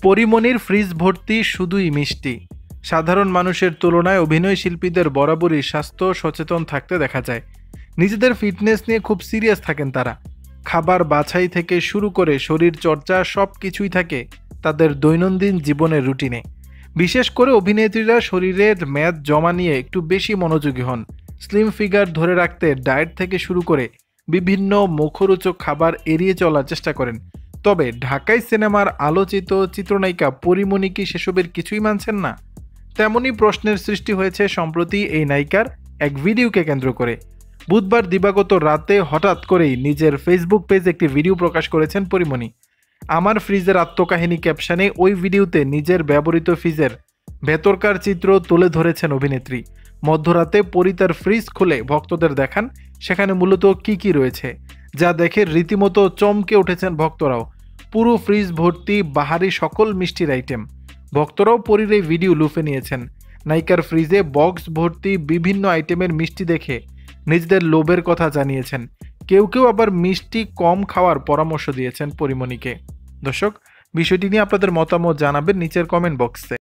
পরিমণির fridge ভর্তি শুধুই মিষ্টি। সাধারণ মানুষের তুলনায় অভিনয় শিল্পীদের বরাবরই স্বাস্থ্য সচেতন থাকতে দেখা যায়। নিজেদের ফিটনেস নিয়ে খুব সিরিয়াস থাকেন তারা। খাবার বাছাই থেকে শুরু করে শরীর চর্চা সব কিছুই থাকে তাদের দৈনন্দিন জীবনের রুটিনে। বিশেষ করে অভিনেত্রীরা শরীরের মেদ জমা নিয়ে একটু বেশি মনোযোগী হন। স্লিম ফিগার ধরে রাখতে ডায়েট থেকে শুরু করে বিভিন্ন মুখরোচক খাবার এড়িয়ে চলার চেষ্টা করেন। তবে ঢাকাই সিনেমার আলোচিত চিত্রনায়িকা পরিমণি কি সেসবের কিছুই মানছেন না? তেমনই প্রশ্নের সৃষ্টি হয়েছে সম্প্রতি এই নায়িকার এক ভিডিওকে কেন্দ্র করে। বুধবার দিবাগত রাতে হঠাৎ করেই নিজের ফেসবুক পেজে একটি ভিডিও প্রকাশ করেছেন পরিমণি। আমার ফ্রিজের আত্মকাহিনী ক্যাপশনে ওই ভিডিওতে নিজের ব্যবহৃত ফ্রিজের ভেতরকার চিত্র তুলে ধরেছেন অভিনেত্রী। মধ্যরাতে পরি তার ফ্রিজ খুলে ভক্তদের দেখান সেখানে মূলত কি রয়েছে, যা দেখে রীতিমতো চমকে উঠেছেন ভক্তরাও। পুরো ফ্রিজ ভর্তি বাহারি সকল মিষ্টির আইটেম। ভক্তরাও পরীর এই ভিডিও লুফে নিয়েছেন। নায়িকার ফ্রিজে বক্স ভর্তি বিভিন্ন আইটেমের মিষ্টি দেখে নিজেদের লোভের কথা জানিয়েছেন। কেউ আবার মিষ্টি কম খাওয়ার পরামর্শ দিয়েছেন পরিমণিকে। দর্শক, বিষয়টি নিয়ে আপনাদের মতামত জানাবেন নিচের কমেন্ট বক্সে।